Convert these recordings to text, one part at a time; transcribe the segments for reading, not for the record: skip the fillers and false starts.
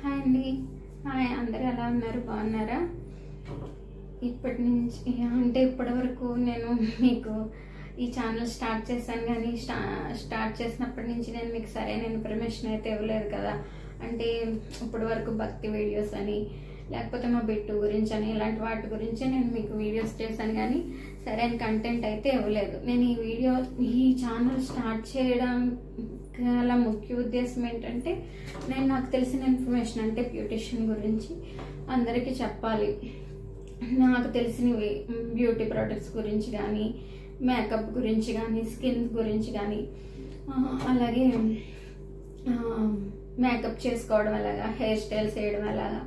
Hi అండి. Hi, అందరూ ఎలా ఉన్నారు? బాగున్నారా? ఇప్పటి నుంచి అంటే ఇప్పటి వరకు నేను మీకు ఈ ఛానల్ స్టార్ట్ చేశాను, కానీ స్టార్ట్ చేసినప్పటి నుంచి నేను మీకు సరైన ఇన్ఫర్మేషన్ అయితే ఇవ్వలేదు కదా. అంటే ఇప్పటి వరకు భక్తి వీడియోస్ అని, లేకపోతే మా బిట్టు గురించి అని, ఇలాంటి వాటి గురించి నేను మీకు వీడియోస్ చేశాను, కానీ సరైన కంటెంట్ అయితే ఇవ్వలేదు. నేను ఈ ఛానల్ స్టార్ట్ చేయడం గల ముఖ్య ఉద్దేశం ఏంటంటే, నాకు తెలిసిన ఇన్ఫర్మేషన్ అంటే బ్యూటిషియన్ గురించి అందరికీ చెప్పాలి. నాకు తెలిసినవి బ్యూటీ ప్రొడక్ట్స్ గురించి కానీ, మేకప్ గురించి కానీ, స్కిన్ గురించి కానీ, అలాగే మేకప్ చేసుకోవడం ఎలాగా, హెయిర్ స్టైల్స్ వేయడం ఎలాగా,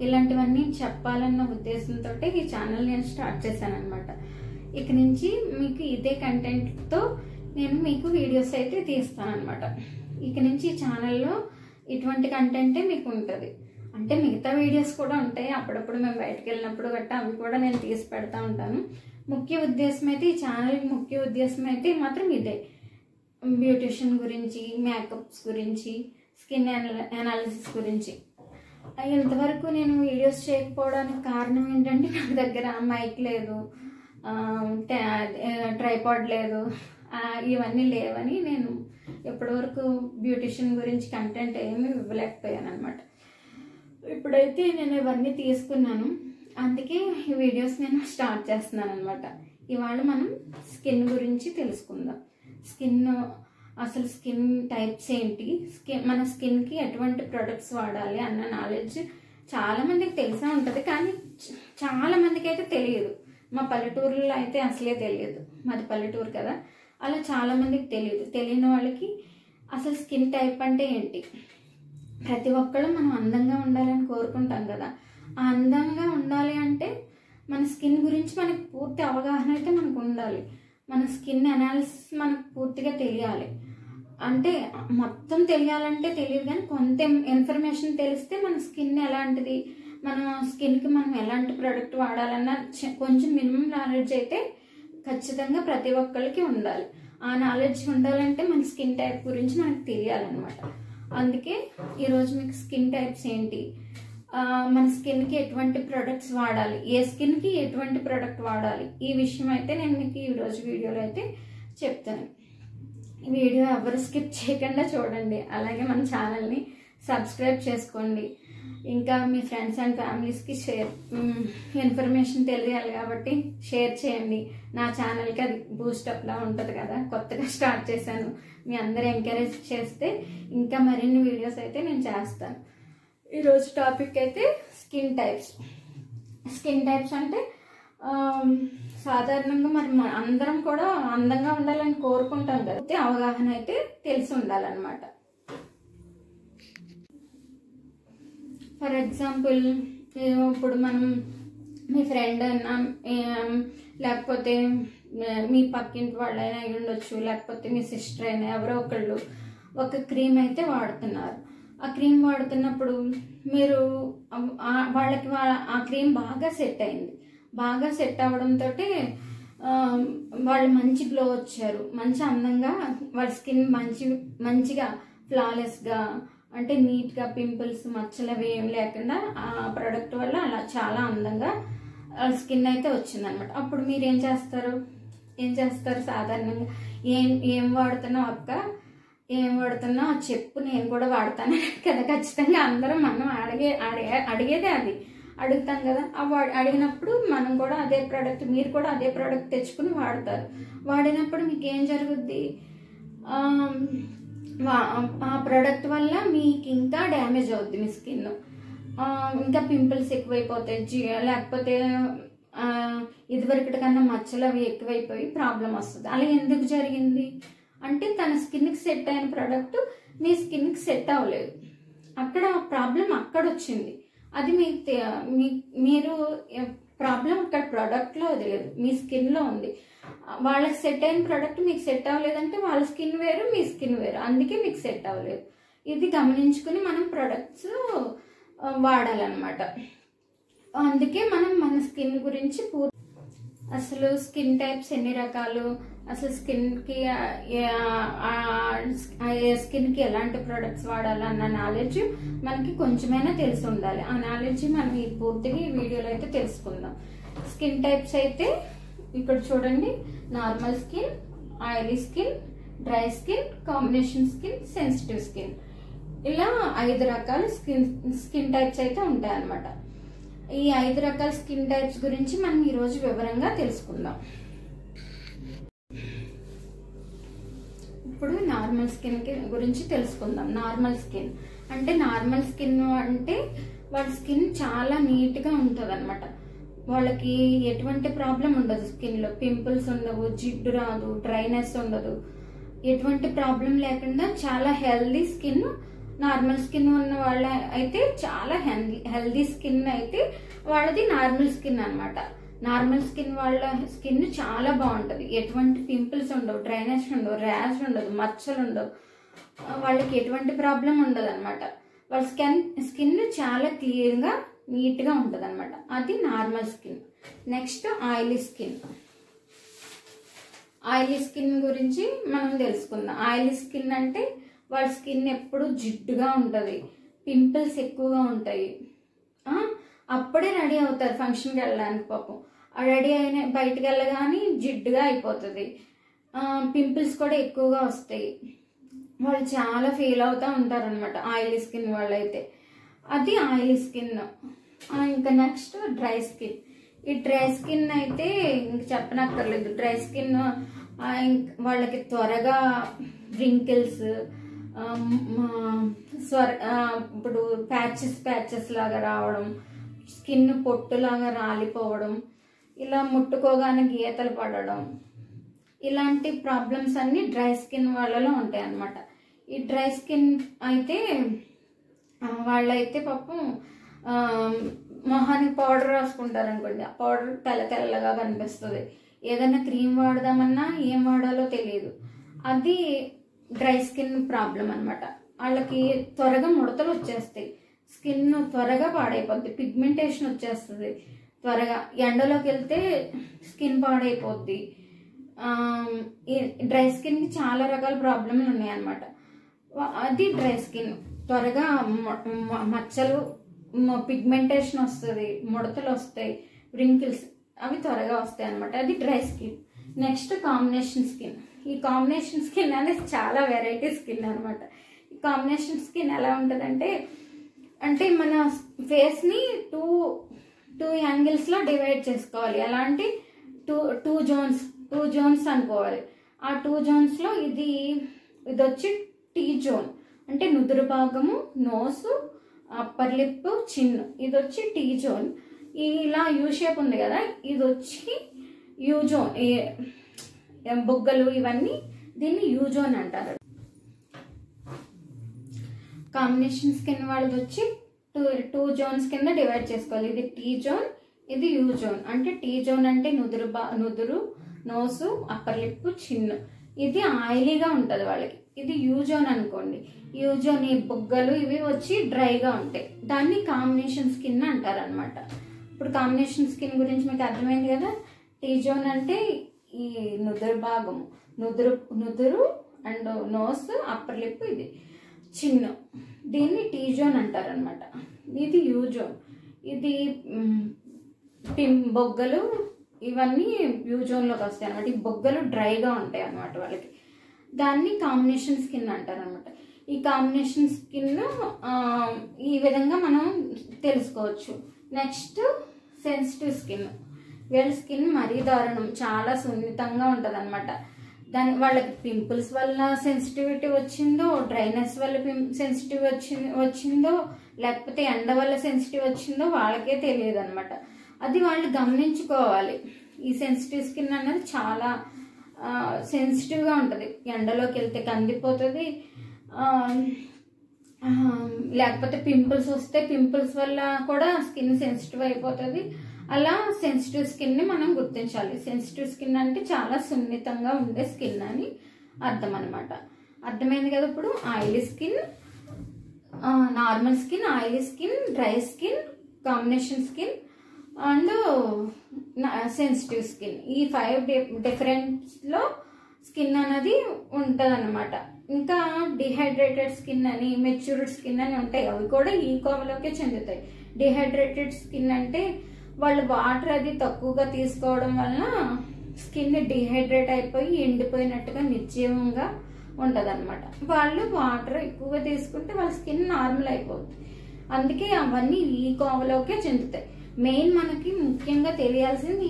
ఇలాంటివన్నీ చెప్పాలన్న ఉద్దేశంతో ఈ ఛానల్ నేను స్టార్ట్ చేశాను అనమాట. ఇక నుంచి మీకు ఇదే కంటెంట్తో నేను మీకు వీడియోస్ అయితే తీస్తాను అనమాట. ఇక నుంచి ఈ ఛానల్లో ఇటువంటి కంటెంటే మీకు ఉంటుంది. అంటే మిగతా వీడియోస్ కూడా ఉంటాయి, అప్పుడప్పుడు మేము బయటకు వెళ్ళినప్పుడు గట్టా అవి కూడా నేను తీసి పెడతా ఉంటాను. ముఖ్య ఉద్దేశం అయితే, ఈ ఛానల్ ముఖ్య ఉద్దేశం అయితే మాత్రం ఇదే, బ్యూటిషియన్ గురించి, మేకప్స్ గురించి, స్కిన్ అనాలిసిస్ గురించి. ఇంతవరకు నేను వీడియోస్ చేయకపోవడానికి కారణం ఏంటంటే, నా దగ్గర మైక్ లేదు, ట్రైపాడ్ లేదు, ఇవన్నీ లేవని నేను ఎప్పటివరకు బ్యూటిషియన్ గురించి కంటెంట్ ఏమీ ఇవ్వలేకపోయాను అనమాట. ఇప్పుడైతే నేను ఇవన్నీ తీసుకున్నాను, అందుకే ఈ వీడియోస్ నేను స్టార్ట్ చేస్తున్నాను అనమాట. ఇవాళ మనం స్కిన్ గురించి తెలుసుకుందాం. అసలు స్కిన్ టైప్స్ ఏంటి, మన స్కిన్కి ఎటువంటి ప్రొడక్ట్స్ వాడాలి అన్న నాలెడ్జ్ చాలామందికి తెలిసే ఉంటుంది, కానీ చాలామందికి అయితే తెలియదు. మా పల్లెటూరులో అయితే అసలే తెలియదు, మాది పల్లెటూరు కదా, అలా చాలామందికి తెలియదు. తెలియని వాళ్ళకి అసలు స్కిన్ టైప్ అంటే ఏంటి, ప్రతి ఒక్కళ్ళు మనం అందంగా ఉండాలని కోరుకుంటాం కదా. ఆ అందంగా ఉండాలి అంటే మన స్కిన్ గురించి మనకు పూర్తి అవగాహన అయితే మనకు ఉండాలి. మన స్కిన్ అనాలిసిస్ మనకు పూర్తిగా తెలియాలి. అంటే మొత్తం తెలియాలంటే తెలియదు, కానీ కొంత ఇన్ఫర్మేషన్ తెలిస్తే మన స్కిన్ ఎలాంటిది, మన స్కిన్కి మనం ఎలాంటి ప్రోడక్ట్ వాడాలన్న కొంచెం మినిమం నాలెడ్జ్ అయితే ఖచ్చితంగా ప్రతి ఒక్కరికి ఉండాలి. ఆ నాలెడ్జ్ ఉండాలంటే మన స్కిన్ టైప్ గురించి మనకు తెలియాలన్నమాట. అందుకే ఈరోజు మీకు స్కిన్ టైప్స్ ఏంటి, మన స్కిన్కి ఎటువంటి ప్రొడక్ట్స్ వాడాలి, ఏ స్కిన్కి ఎటువంటి ప్రొడక్ట్ వాడాలి, ఈ విషయం అయితే నేను మీకు ఈరోజు వీడియోలో అయితే చెప్తాను. వీడియో ఎవరు స్కిప్ చేయకుండా చూడండి, అలాగే మన ఛానల్ని సబ్స్క్రైబ్ చేసుకోండి. ఇంకా మీ ఫ్రెండ్స్ అండ్ ఫ్యామిలీస్కి ఇన్ఫర్మేషన్ తెలియాలి కాబట్టి షేర్ చేయండి. నా ఛానల్కి అది బూస్టప్లా ఉంటుంది కదా, కొత్తగా స్టార్ట్ చేశాను. మీ అందరూ ఎంకరేజ్ చేస్తే ఇంకా మరిన్ని వీడియోస్ అయితే నేను చేస్తాను. ఈరోజు టాపిక్ అయితే స్కిన్ టైప్స్. స్కిన్ టైప్స్ అంటే సాధారణంగా మరి అందరం కూడా అందంగా ఉండాలని కోరుకుంటాం కదా, అవగాహన అయితే తెలిసి ఉండాలన్నమాట. ఫర్ ఎగ్జాంపుల్, ఇప్పుడు మనం మీ ఫ్రెండ్ అయినా, లేకపోతే మీ పక్కింటి వాళ్ళైనా అయి ఉండొచ్చు, లేకపోతే మీ సిస్టర్ అయినా, ఎవరో ఒకళ్ళు ఒక క్రీమ్ అయితే వాడుతున్నారు. ఆ క్రీమ్ వాడుతున్నప్పుడు మీరు వాళ్ళకి ఆ క్రీమ్ బాగా సెట్ అయింది. బాగా సెట్ అవ్వడంతో వాళ్ళు మంచి గ్లో వచ్చారు, మంచి అందంగా, వాళ్ళ స్కిన్ మంచిగా ఫ్లాలెస్గా, అంటే నీట్గా, పింపుల్స్ మచ్చలు అవి ఏం లేకుండా ఆ ప్రోడక్ట్ వల్ల అలా చాలా అందంగా స్కిన్ అయితే వచ్చిందనమాట. అప్పుడు మీరు ఏం చేస్తారు సాధారణంగా, ఏం వాడుతున్నావు అక్క, ఏం వాడుతున్నావు చెప్పు, నేను కూడా వాడతాను కదా. ఖచ్చితంగా అందరం మనం అడిగేదే అది, అడుగుతాం కదా. అడిగినప్పుడు మనం కూడా అదే ప్రోడక్ట్, మీరు కూడా అదే ప్రోడక్ట్ తెచ్చుకుని వాడతారు. వాడినప్పుడు మీకు ఏం జరుగుద్ది, ఆ ప్రోడక్ట్ వల్ల మీకు ఇంకా డ్యామేజ్ అవుద్ది మీ స్కిన్, ఇంకా పింపుల్స్ ఎక్కువైపోతాయి, లేకపోతే ఇదివరకటి కన్నా మచ్చలు అవి ఎక్కువైపోయి ప్రాబ్లం వస్తుంది. అలా ఎందుకు జరిగింది అంటే, తన స్కిన్కి సెట్ అయిన ప్రోడక్ట్ మీ స్కిన్కి సెట్ అవ్వలేదు, అక్కడ ప్రాబ్లం అక్కడ వచ్చింది. అది మీరు ప్రాబ్లం అక్కడ ప్రోడక్ట్లో అది లేదు, మీ స్కిన్లో ఉంది. వాళ్ళకి సెట్ అయిన ప్రోడక్ట్ మీకు సెట్ అవ్వలేదంటే వాళ్ళ స్కిన్ వేరు, మీ స్కిన్ వేరు, అందుకే మీకు సెట్ అవ్వలేదు. ఇది గమనించుకుని మనం ప్రొడక్ట్స్ వాడాలన్నమాట. అందుకే మనం మన స్కిన్ గురించి అసలు స్కిన్ టైప్స్ ఎన్ని రకాలు, అసలు స్కిన్కి స్కిన్కి ఎలాంటి ప్రొడక్ట్స్ వాడాలన్న నాలెడ్జ్ మనకి కొంచెమైనా తెలిసి ఉండాలి. ఆ నాలెడ్జ్ మనం ఈ పూర్తిగా ఈ వీడియోలో అయితే తెలుసుకుందాం. స్కిన్ టైప్స్ అయితే ఇక్కడ చూడండి, normal skin, oily skin, dry skin, combination skin, sensitive skin, ఇలా 5 రకాల స్కిన్ టైప్స్ అయితే ఉంటాయి అన్నమాట. ఈ 5 రకాల స్కిన్ టైప్స్ గురించి మనం ఈరోజు వివరంగా తెలుసుకుందాం. ఇప్పుడు నార్మల్ స్కిన్ గురించి తెలుసుకుందాం. నార్మల్ స్కిన్ అంటే వాళ్ళ స్కిన్ చాలా నీట్గా ఉంటుంది అనమాట. వాళ్ళకి ఎటువంటి ప్రాబ్లం ఉండదు, స్కిన్లో పింపుల్స్ ఉండవు, జిడ్డు రాదు, డ్రైనెస్ ఉండదు, ఎటువంటి ప్రాబ్లం లేకుండా చాలా హెల్దీ స్కిన్. నార్మల్ స్కిన్ ఉన్న వాళ్ళ అయితే చాలా హెల్దీ స్కిన్ అయితే వాళ్ళది నార్మల్ స్కిన్ అనమాట. నార్మల్ స్కిన్ వాళ్ళ స్కిన్ చాలా బాగుంటుంది, ఎటువంటి పింపుల్స్ ఉండవు, డ్రైనెస్ ఉండవు, ర్యాష్ ఉండదు, మచ్చలు ఉండవు, వాళ్ళకి ఎటువంటి ప్రాబ్లం ఉండదు అనమాట. వాళ్ళ స్కిన్ చాలా క్లియర్గా నీట్గా ఉంటుంది అనమాట. అది normal skin. Next oily skin. Oily skin గురించి మనం తెలుసుకుందాం. ఆయిలీ స్కిన్ అంటే వాళ్ళ స్కిన్ ఎప్పుడు జిడ్డుగా ఉంటుంది, పింపుల్స్ ఎక్కువగా ఉంటాయి. అప్పుడే రెడీ అవుతారు ఫంక్షన్కి వెళ్ళడానికి, పాపం రెడీ అయిన బయటకు వెళ్ళగానే జిడ్డుగా అయిపోతుంది, పింపుల్స్ కూడా ఎక్కువగా వస్తాయి. వాళ్ళు చాలా ఫీల్ అవుతూ ఉంటారు అనమాట ఆయిలీ స్కిన్ వాళ్ళైతే. అది ఆయిలీ స్కిన్. ఇంకా నెక్స్ట్ డ్రై స్కిన్. ఈ డ్రై స్కిన్ అయితే ఇంక చెప్పనక్కర్లేదు. డ్రై స్కిన్ వాళ్ళకి త్వరగా రింకిల్స్, ఇప్పుడు ప్యాచెస్ లాగా రావడం, స్కిన్ పొట్టులాగా రాలిపోవడం, ఇలా ముట్టుకోగానే గీతలు పడడం, ఇలాంటి ప్రాబ్లమ్స్ అన్ని డ్రై స్కిన్ వాళ్ళలో ఉంటాయి అన్నమాట. ఈ డ్రై స్కిన్ అయితే వాళ్ళైతే పాపం మొహానికి పౌడర్ రాసుకుంటారు అనుకోండి, ఆ పౌడర్ తెల్లగా కనిపిస్తుంది. ఏదైనా క్రీమ్ వాడదామన్నా ఏం వాడాలో తెలియదు. అది డ్రై స్కిన్ ప్రాబ్లం అనమాట. వాళ్ళకి త్వరగా ముడతలు వచ్చేస్తాయి, స్కిన్ త్వరగా పాడైపోద్ది, పిగ్మెంటేషన్ వచ్చేస్తుంది త్వరగా. ఎండలోకి వెళ్తే స్కిన్ పాడైపోద్ది. ఈ డ్రై స్కిన్కి చాలా రకాల ప్రాబ్లమ్లు ఉన్నాయన్నమాట. అది డ్రై స్కిన్. త్వరగా మచ్చలు, పిగ్మెంటేషన్ వస్తుంది, ముడతలు వస్తాయి, రింకిల్స్ అవి త్వరగా వస్తాయి అనమాట. అది dry skin. Next combination skin. ఈ కాంబినేషన్ స్కిన్ అనేది చాలా వెరైటీ స్కిన్ అనమాట. ఈ కాంబినేషన్ స్కిన్ ఎలా ఉంటుందంటే, అంటే మన ఫేస్ని టూ యాంగిల్స్లో డివైడ్ చేసుకోవాలి. ఎలాంటి టూ జోన్స్ అనుకోవాలి. ఆ 2 జోన్స్లో ఇది వచ్చి టీ జోన్, అంటే నుదురు భాగము, నోసు, అప్పర్ లిప్, చిన్, ఇది వచ్చి టీ జోన్. ఇలా యూ షేప్ ఉంది కదా, ఇది వచ్చి యూ జోన్. బుగ్గలు ఇవన్నీ దీన్ని యూ జోన్ అంటారు. కాంబినేషన్ స్కిన్ వాళ్ళది వచ్చి టూ జోన్స్ కింద డివైడ్ చేసుకోవాలి. ఇది టీ జోన్, ఇది యూ జోన్. అంటే టీ జోన్ అంటే నుదురు, నోసు, అప్పర్ లిప్, చిన్ను, ఇది ఆయిలీగా ఉంటుంది వాళ్ళకి. ఇది యూ జోన్ అనుకోండి. యూ జోన్ ఈ బుగ్గలు ఇవి వచ్చి డ్రైగా ఉంటాయి. దాన్ని కాంబినేషన్ స్కిన్ అంటారు అనమాట. ఇప్పుడు కాంబినేషన్ స్కిన్ గురించి మీకు అర్థమైంది కదా. టీ జోన్ అంటే ఈ నుదురు భాగము, నుదురు అండ్ నోస్, అప్పర్ లిప్, ఇది చిన్ను, దీన్ని టీ జోన్ అంటారు అనమాట. ఇది యూ జోన్. ఇది బొగ్గలు ఇవన్నీ యూ జోన్లోకి వస్తాయి అనమాట. ఈ బొగ్గలు డ్రైగా ఉంటాయి అనమాట వాళ్ళకి. దాన్ని కాంబినేషన్ స్కిన్ అంటారు అనమాట. ఈ కాంబినేషన్ స్కిన్ ఈ విధంగా మనం తెలుసుకోవచ్చు. Next sensitive skin. వీళ్ళ స్కిన్ మరీ దారుణం, చాలా సున్నితంగా ఉంటుంది అనమాట. వాళ్ళకి పింపుల్స్ వల్ల సెన్సిటివిటీ వచ్చిందో, డ్రైనెస్ వల్ల సెన్సిటివ్ వచ్చిందో, లేకపోతే ఎండ వల్ల సెన్సిటివ్ వచ్చిందో వాళ్ళకే తెలియదు అనమాట. అది వాళ్ళు గమనించుకోవాలి. ఈ సెన్సిటివ్ స్కిన్ అనేది చాలా సెన్సిటివ్గా ఉంటుంది. ఎండలోకి వెళ్తే కందిపోతుంది, లేకపోతే పింపుల్స్ వస్తే పింపుల్స్ వల్ల కూడా స్కిన్ సెన్సిటివ్ అయిపోతుంది. అలా సెన్సిటివ్ స్కిన్ని మనం గుర్తించాలి. సెన్సిటివ్ స్కిన్ అంటే చాలా సున్నితంగా ఉండే స్కిన్ అని అర్థం అనమాట. అర్థమైంది కదా. ఇప్పుడు oily skin, normal skin, oily skin, dry skin, combination skin and sensitive skin. ఈ 5 డిఫరెంట్స్లో స్కిన్ అనేది ఉంటుంది అన్నమాట. ఇంకా డిహైడ్రేటెడ్ స్కిన్ అని, మెచ్యూర్డ్ స్కిన్ అని ఉంటాయి. అవి కూడా ఈ కోవలోకే చెందుతాయి. డిహైడ్రేటెడ్ స్కిన్ అంటే వాళ్ళు వాటర్ అది తక్కువగా తీసుకోవడం వలన స్కిన్ డిహైడ్రేట్ అయిపోయి ఎండిపోయినట్టుగా నిర్జీవంగా ఉంటుంది అనమాట. వాళ్ళు వాటర్ ఎక్కువగా తీసుకుంటే వాళ్ళ స్కిన్ నార్మల్ అయిపోతుంది. అందుకే అవన్నీ ఈ కోవలోకే చెందుతాయి. మెయిన్ మనకి ముఖ్యంగా తెలియాల్సింది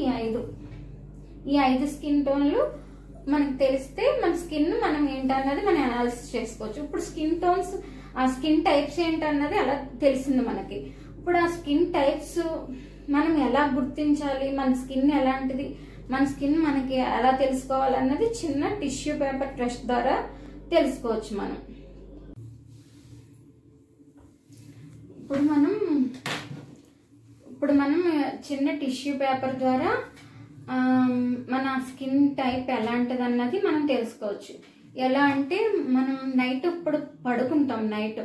ఈ 5 స్కిన్ టోన్లు మనకు తెలిస్తే మన స్కిన్ మనం ఏంటన్నది మనం అనాలిసిస్ చేసుకోవచ్చు. ఇప్పుడు స్కిన్ టోన్స్, ఆ స్కిన్ టైప్స్ ఏంటన్నది అలా తెలిసింది మనకి. ఇప్పుడు ఆ స్కిన్ టైప్స్ మనం ఎలా గుర్తించాలి, మన స్కిన్ ఎలాంటిది, మన స్కిన్ మనకి ఎలా తెలుసుకోవాలన్నది చిన్న టిష్యూ పేపర్ టెస్ట్ ద్వారా తెలుసుకోవచ్చు మనం. ఇప్పుడు మనం చిన్న టిష్యూ పేపర్ ద్వారా మన స్కిన్ టైప్ ఎలాంటిది అన్నది మనం తెలుసుకోవచ్చు. ఎలా అంటే మనం నైట్ ఇప్పుడు పడుకుంటాం, నైట్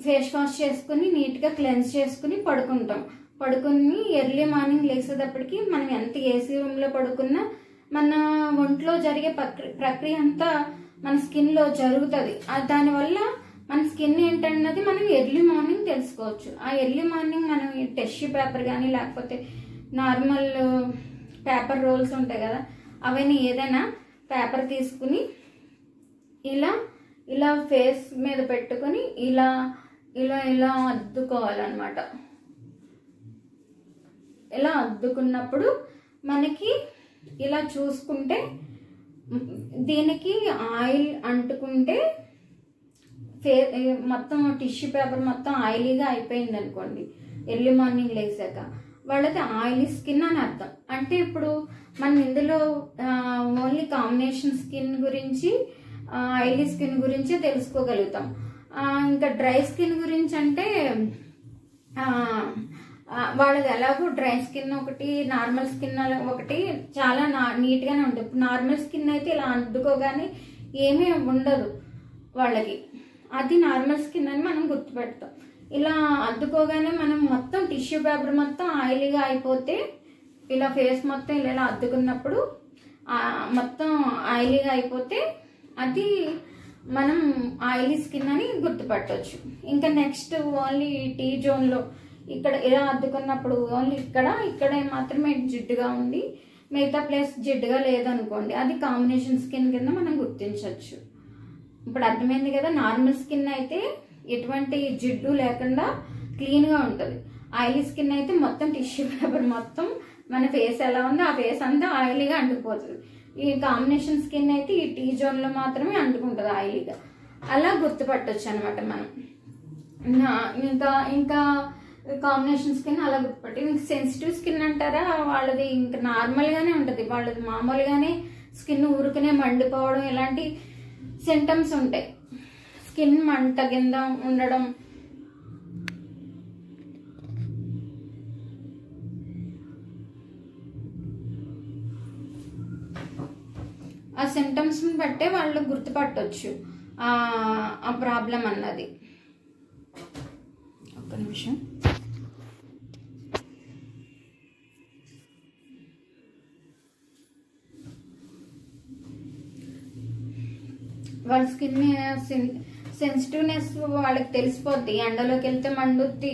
ఫేస్ వాష్ చేసుకుని నీట్గా క్లెన్స్ చేసుకుని పడుకుని ఎర్లీ మార్నింగ్ లేచేటప్పటికి మనం ఎంత ఏసీ రూమ్లో పడుకున్నా మన ఒంట్లో జరిగే ప్రక్రియ అంతా మన స్కిన్లో జరుగుతుంది. దానివల్ల మన స్కిన్ ఏంటన్నది మనం ఎర్లీ మార్నింగ్ తెలుసుకోవచ్చు. ఆ ఎర్లీ మార్నింగ్ మనం ఈ టిష్యూ పేపర్ కానీ లేకపోతే నార్మల్ పేపర్ రోల్స్ ఉంటాయి కదా, అవన్నీ ఏదైనా పేపర్ తీసుకుని ఇలా ఫేస్ మీద పెట్టుకుని ఇలా అద్దుకోవాలన్నమాట. ఇలా అద్దుకున్నప్పుడు మనకి ఇలా చూసుకుంటే దీనికి ఆయిల్ అంటుకుంటే మొత్తం టిష్యూ పేపర్ మొత్తం ఆయిలీగా అయిపోయింది అనుకోండి, ఎర్లీ మార్నింగ్ లేచాక వాళ్ళకి ఆయిలీ స్కిన్ అని అర్థం. అంటే ఇప్పుడు మనం ఇందులో ఓన్లీ కాంబినేషన్ స్కిన్ గురించి, ఆయిలీ స్కిన్ గురించి తెలుసుకోగలుగుతాం. ఇంకా డ్రై స్కిన్ గురించి అంటే వాళ్ళది ఎలాగో డ్రై స్కిన్ ఒకటి, నార్మల్ స్కిన్ ఒకటి చాలా నీట్గానే ఉంటుంది. ఇప్పుడు నార్మల్ స్కిన్ అయితే ఇలా అద్దుకోగానే ఏమీ ఉండదు వాళ్ళకి, అది నార్మల్ స్కిన్ అని మనం గుర్తుపెడతాం. ఇలా అద్దుకోగానే మనం మొత్తం టిష్యూ పేపర్ మొత్తం ఆయిలీగా అయిపోతే ఇలా ఫేస్ మొత్తం ఇలా అద్దుకున్నప్పుడు మొత్తం ఆయిలీగా అయిపోతే అది మనం ఆయిలీ స్కిన్ అని గుర్తుపట్టవచ్చు. ఇంకా నెక్స్ట్ ఓన్లీ టీ జోన్లో ఇక్కడ ఇలా అద్దుకున్నప్పుడు ఓన్లీ ఇక్కడ మాత్రమే జిడ్డుగా ఉండి మిగతా ప్లేస్ జిడ్డుగా లేదనుకోండి, అది కాంబినేషన్ స్కిన్ కింద మనం గుర్తించవచ్చు. ఇప్పుడు అర్థమైంది కదా. నార్మల్ స్కిన్ అయితే ఎటువంటి జిడ్డు లేకుండా క్లీన్గా ఉంటుంది. ఆయిలీ స్కిన్ అయితే మొత్తం టిష్యూ పేపర్ మొత్తం మన ఫేస్ ఎలా ఉందో ఆ ఫేస్ అంతా ఆయిలీగా అంటుకుపోతుంది. ఈ కాంబినేషన్ స్కిన్ అయితే ఈ టీ జోన్లో మాత్రమే అంటుకుంటుంది ఆయిలీగా. అలా గుర్తుపట్టవచ్చు అనమాట మనం. ఇంకా కాంబినేషన్ స్కిన్ అలా గుర్తుపట్టి. సెన్సిటివ్ స్కిన్ అంటారా, వాళ్ళది ఇంకా నార్మల్గానే ఉంటుంది. వాళ్ళది మామూలుగానే స్కిన్ ఊరుకునే మండిపోవడం ఇలాంటి సింటమ్స్ ఉంటాయి. స్కిన్ మంట కింద ఉండడం, ఆ సింటమ్స్ని బట్టే వాళ్ళు గుర్తుపట్టవచ్చు ఆ ప్రాబ్లం అన్నది. ఒక్క నిమిషం. వాళ్ళ స్కిన్ సెన్సిటివ్నెస్ వాళ్ళకి తెలిసిపోద్ది. ఎండలోకి వెళ్తే మండుద్ది,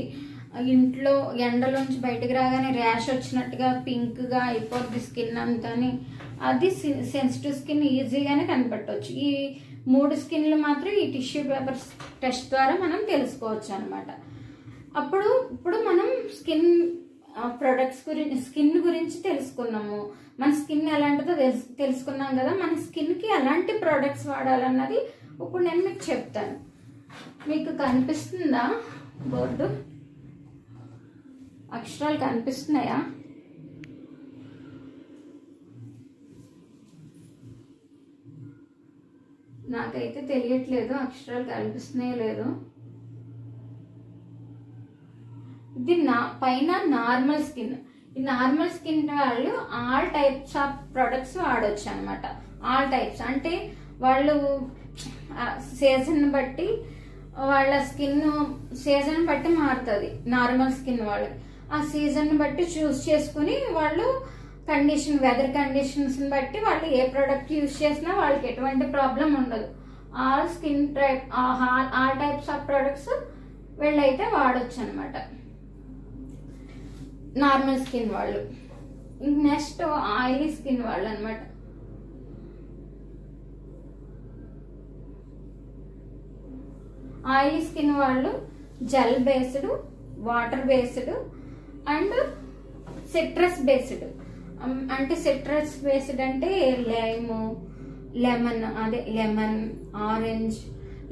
ఇంట్లో ఎండలోంచి బయటకు రాగానే ర్యాష్ వచ్చినట్టుగా పింక్గా అయిపోద్ది స్కిన్ అంతాని. అది సెన్సిటివ్ స్కిన్ ఈజీగానే కనిపెట్టవచ్చు. ఈ 3 స్కిన్లు మాత్రం ఈ టిష్యూ పేపర్ టెస్ట్ ద్వారా మనం తెలుసుకోవచ్చు అనమాట. ఇప్పుడు మనం స్కిన్ ప్రొడక్ట్స్ గురించి, స్కిన్ గురించి తెలుసుకున్నాము. మన స్కిన్ ఎలాంటిదో తెలుసుకున్నాం కదా. మన స్కిన్కి ఎలాంటి ప్రొడక్ట్స్ వాడాలన్నది ఇప్పుడు నేను మీకు చెప్తాను. మీకు కనిపిస్తుందా బోర్డు? అక్షరాలు కనిపిస్తున్నాయా? నాకైతే తెలియట్లేదు అక్షరాలు కనిపిస్తున్నాయో లేదో. ఇది పైన నార్మల్ స్కిన్. ఈ నార్మల్ స్కిన్ వాళ్ళు ఆల్ టైప్స్ ఆఫ్ ప్రొడక్ట్స్ వాడవచ్చు అనమాట. ఆల్ టైప్స్ అంటే వాళ్ళు సీజన్ బట్టి వాళ్ళ స్కిన్ సీజన్ బట్టి మారుతుంది నార్మల్ స్కిన్ వాళ్ళకి. ఆ సీజన్ బట్టి చూస్ చేసుకుని వాళ్ళు వెదర్ కండిషన్స్ని బట్టి వాళ్ళు ఏ ప్రోడక్ట్ యూజ్ చేసినా వాళ్ళకి ఎటువంటి ప్రాబ్లం ఉండదు. All skin type all types of products వీళ్ళైతే వాడచ్చు అనమాట, నార్మల్ స్కిన్ వాళ్ళు. నెక్స్ట్ ఆయిలీ స్కిన్ వాళ్ళు అనమాట. ఆయిలీ స్కిన్ వాళ్ళు gel based, water based and citrus based. అంటే సిట్రస్ బేస్డ్ అంటే లెమన్, ఆరెంజ్,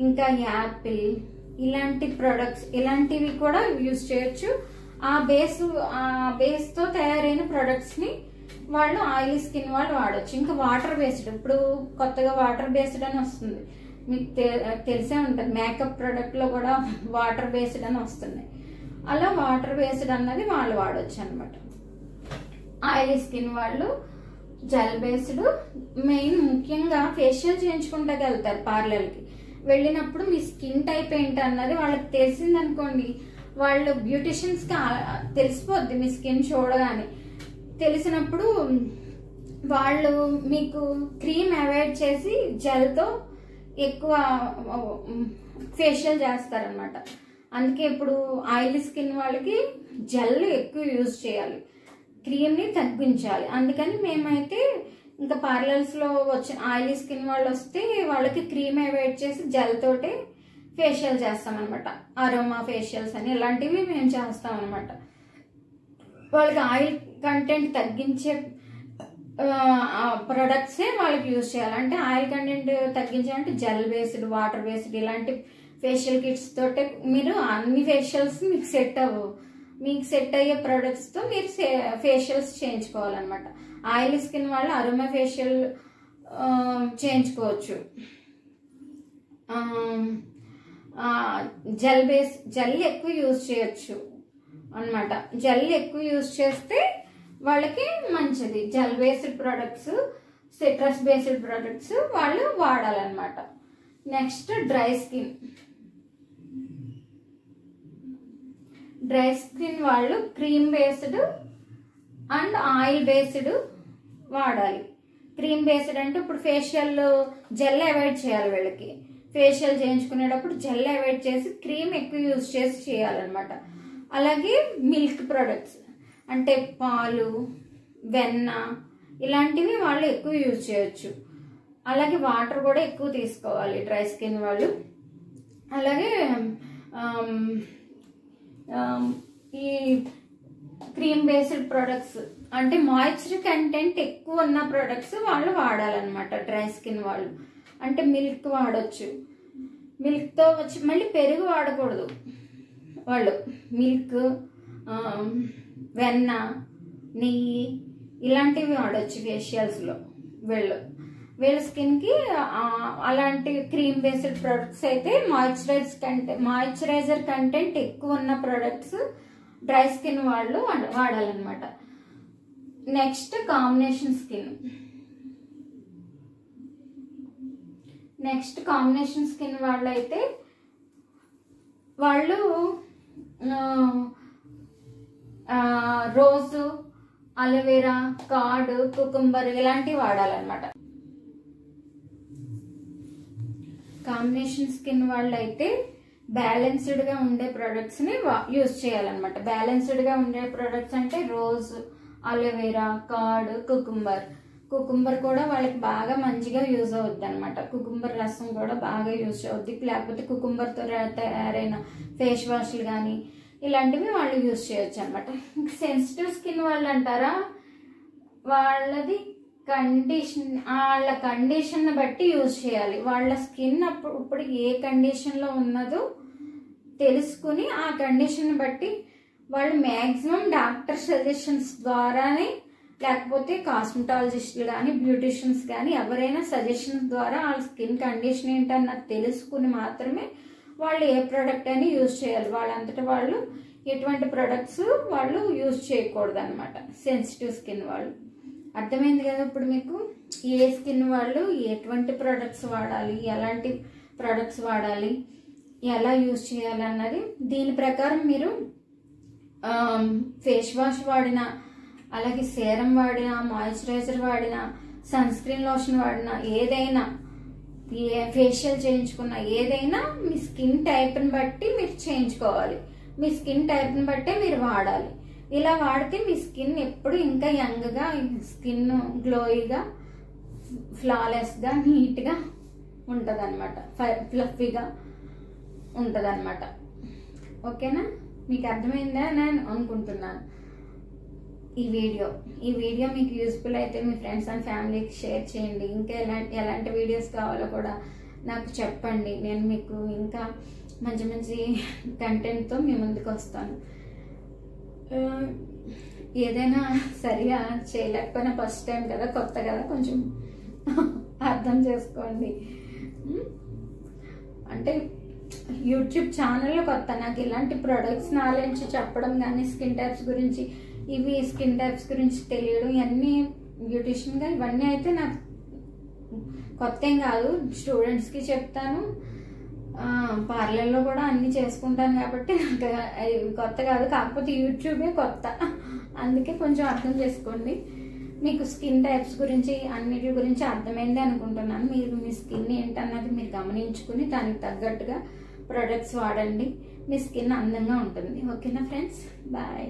ఇంకా యాపిల్, ఇలాంటి ప్రొడక్ట్స్, ఇలాంటివి కూడా యూజ్ చేయొచ్చు. ఆ బేస్తో తయారైన ప్రొడక్ట్స్ని వాళ్ళు ఆయిలీ స్కిన్ వాళ్ళు వాడచ్చు. ఇంకా వాటర్ బేస్డ్, ఇప్పుడు కొత్తగా వాటర్ బేస్డ్ అని వస్తుంది, మీకు తెలిసే ఉంటుంది. మేకప్ ప్రోడక్ట్లో కూడా వాటర్ బేస్డ్ అని వస్తున్నాయి. అలా వాటర్ బేస్డ్ అన్నది వాళ్ళు వాడచ్చు అనమాట. ఆయిలీ స్కిన్ వాళ్ళు జెల్ బేస్డ్, మెయిన్ ముఖ్యంగా ఫేషియల్ చేయించుకుంటాకి వెళ్తారు పార్లర్కి. వెళ్ళినప్పుడు మీ స్కిన్ టైప్ ఏంటి అన్నది వాళ్ళకి తెలిసిందనుకోండి, వాళ్ళు బ్యూటిషియన్స్కి తెలిసిపోద్ది మీ స్కిన్ చూడగానే. తెలిసినప్పుడు వాళ్ళు మీకు క్రీమ్ అవాయిడ్ చేసి జెల్తో ఎక్కువ ఫేషియల్ చేస్తారనమాట. అందుకే ఇప్పుడు ఆయిలీ స్కిన్ వాళ్ళకి జెల్ ఎక్కువ యూజ్ చేయాలి, క్రీమ్ని తగ్గించాలి. అందుకని మేమైతే ఇంకా పార్లర్స్లో వచ్చిన ఆయిలీ స్కిన్ వాళ్ళు వస్తే వాళ్ళకి క్రీమ్ అవాయిడ్ చేసి జెల్ తోటే ఫేషియల్ చేస్తాం అనమాట. అరోమా ఫేషియల్స్ అని ఇలాంటివి మేము చేస్తాం అనమాట. వాళ్ళకి ఆయిల్ కంటెంట్ తగ్గించే ప్రొడక్ట్సే వాళ్ళకి యూజ్ చేయాలి. అంటే ఆయిల్ కంటెంట్ తగ్గించాలంటే జెల్ బేస్డ్, వాటర్ బేస్డ్ ఇలాంటి ఫేషియల్ కిట్స్ తోటే మీరు అన్ని ఫేషియల్స్ మీకు సెట్ అయ్యే ప్రొడక్ట్స్తో మీరు ఫేషియల్స్ చేయించుకోవాలన్నమాట. ఆయిలీ స్కిన్ వాళ్ళు అరోమా ఫేషియల్ చేయించుకోవచ్చు. జెల్ ఎక్కువ యూజ్ చేయొచ్చు అన్నమాట. జెల్ ఎక్కువ యూజ్ చేస్తే వాళ్ళకి మంచిది. Gel based products, citrus based products వాళ్ళు వాడాలన్నమాట. నెక్స్ట్ డ్రై స్కిన్ వాళ్ళు cream based and oil based వాడాలి. క్రీమ్ బేస్డ్ అంటే ఇప్పుడు ఫేషియల్ జెల్ అవాయిడ్ చేయాలి వీళ్ళకి. ఫేషియల్ చేయించుకునేటప్పుడు జెల్ అవాయిడ్ చేసి క్రీమ్ ఎక్కువ యూజ్ చేసి చేయాలన్నమాట. అలాగే మిల్క్ ప్రొడక్ట్స్ అంటే పాలు, వెన్న ఇలాంటివి వాళ్ళు ఎక్కువ యూజ్ చేయొచ్చు. అలాగే వాటర్ కూడా ఎక్కువ తీసుకోవాలి డ్రై స్కిన్ వాళ్ళు. అలాగే ఈ క్రీమ్ బేస్డ్ ప్రొడక్ట్స్ అంటే మాయిశ్చర్ కంటెంట్ ఎక్కువ ఉన్న ప్రొడక్ట్స్ వాళ్ళు వాడాలన్నమాట. డ్రై స్కిన్ వాళ్ళు అంటే మిల్క్ వాడచ్చు. మిల్క్తో వచ్చి మళ్ళీ పెరుగు వాడకూడదు వాళ్ళు. మిల్క్, వెన్న, నెయ్యి ఇలాంటివి వాడచ్చు ఫేషియల్స్లో. వీళ్ళ స్కిన్కి అలాంటి క్రీమ్ బేస్డ్ ప్రొడక్ట్స్ అయితే మాయిశ్చరైజర్ కంటెంట్ ఎక్కువ ఉన్న ప్రొడక్ట్స్ డ్రై స్కిన్ వాళ్ళు వాడాలన్నమాట. నెక్స్ట్ కాంబినేషన్ స్కిన్ వాళ్ళు అయితే వాళ్ళు రోజు, అలోవెరా, కార్డ్, కుకుంబర్ ఇలాంటివి వాడాలన్నమాట. కాంబినేషన్ స్కిన్ వాళ్ళు అయితే బ్యాలెన్స్డ్ గా ఉండే ప్రొడక్ట్స్ ని యూజ్ చేయాలన్నమాట. బ్యాలెన్స్డ్ గా ఉండే ప్రొడక్ట్స్ అంటే రోజ్, అలోవెరా, కార్డ్, కుకుంబర్ కూడా వాళ్ళకి బాగా మంచిగా యూజ్ అవుద్ది అనమాట. కుకుంబర్ రసం కూడా బాగా యూజ్ అవుద్ది. లేకపోతే కుకుంబర్తో తయారైన ఫేస్ వాష్లు కానీ ఇలాంటివి వాళ్ళు యూజ్ చేయొచ్చు అనమాట. సెన్సిటివ్ స్కిన్ వాళ్ళు అంటారా, వాళ్ళ కండిషన్ బట్టి యూజ్ చేయాలి. వాళ్ళ స్కిన్ ఇప్పుడు ఏ కండిషన్లో ఉన్నదో తెలుసుకుని ఆ కండిషన్ బట్టి వాళ్ళు మ్యాక్సిమం డాక్టర్ సజెషన్స్ ద్వారానే, లేకపోతే కాస్మెటాలజిస్టులు కానీ బ్యూటిషియన్స్ కానీ ఎవరైనా సజెషన్స్ ద్వారా వాళ్ళ స్కిన్ కండిషన్ ఏంటన్నది తెలుసుకుని మాత్రమే వాళ్ళు ఏ ప్రోడక్ట్ అని యూజ్ చేయాలి. వాళ్ళంతటా వాళ్ళు ఎటువంటి ప్రొడక్ట్స్ వాళ్ళు యూజ్ చేయకూడదు అనమాట. సెన్సిటివ్ స్కిన్ వాళ్ళు. అర్థమైంది కదా ఇప్పుడు మీకు ఏ స్కిన్ వాళ్ళు ఎటువంటి ప్రొడక్ట్స్ వాడాలి, ఎలాంటి ప్రొడక్ట్స్ వాడాలి, ఎలా యూజ్ చేయాలి అన్నది. దీని ప్రకారం మీరు ఫేస్ వాష్ వాడినా, అలాగే సేరం వాడినా, మాయిశ్చరైజర్ వాడినా, సన్ స్క్రీన్ లోషన్ వాడినా, ఏదైనా ఫేషియల్ చేయించుకున్నా, ఏదైనా మీ స్కిన్ టైప్ని బట్టి మీరు చేయించుకోవాలి. మీ స్కిన్ టైప్ని బట్టే మీరు వాడాలి. ఇలా వాడితే మీ స్కిన్ ఎప్పుడు ఇంకా యంగ్గా, స్కిన్ గ్లోయిగా, ఫ్లాలెస్గా, నీట్గా ఉంటుంది అనమాట, ఫ్లఫీగా ఉంటుంది అనమాట. ఓకేనా? మీకు అర్థమైందా నేను అనుకుంటున్నాను. ఈ వీడియో మీకు యూస్ఫుల్ అయితే మీ ఫ్రెండ్స్ అండ్ ఫ్యామిలీకి షేర్ చేయండి. ఇంకా ఎలాంటి వీడియోస్ కావాలో కూడా నాకు చెప్పండి. నేను మీకు ఇంకా మంచి మంచి కంటెంట్తో మీ ముందుకు వస్తాను. ఏదైనా సరిగా చేయలేకపోయినా ఫస్ట్ టైం కదా, కొత్త కదా, కొంచెం అర్థం చేసుకోండి. అంటే యూట్యూబ్ ఛానల్లో కొత్త, నాకు ఇలాంటి ప్రొడక్ట్స్ నాలెడ్జ్ చెప్పడం కానీ, స్కిన్ టైప్స్ గురించి, ఇవి స్కిన్ టైప్స్ గురించి తెలియడం, ఇవన్నీ బ్యూటిషియన్గా ఇవన్నీ అయితే నాకు కొత్త ఏం కాదు. స్టూడెంట్స్కి చెప్తాను, పార్లర్లో కూడా అన్నీ చేసుకుంటాను కాబట్టి నాకు కొత్త కాదు. కాకపోతే యూట్యూబే కొత్త, అందుకే కొంచెం అర్థం చేసుకోండి. మీకు స్కిన్ టైప్స్ గురించి, అన్నిటి గురించి అర్థమైంది అనుకుంటున్నాను. మీరు మీ స్కిన్ ఏంటన్నది మీరు గమనించుకుని దానికి తగ్గట్టుగా ప్రొడక్ట్స్ వాడండి. మీ స్కిన్ అందంగా ఉంటుంది. ఓకేనా ఫ్రెండ్స్? బాయ్.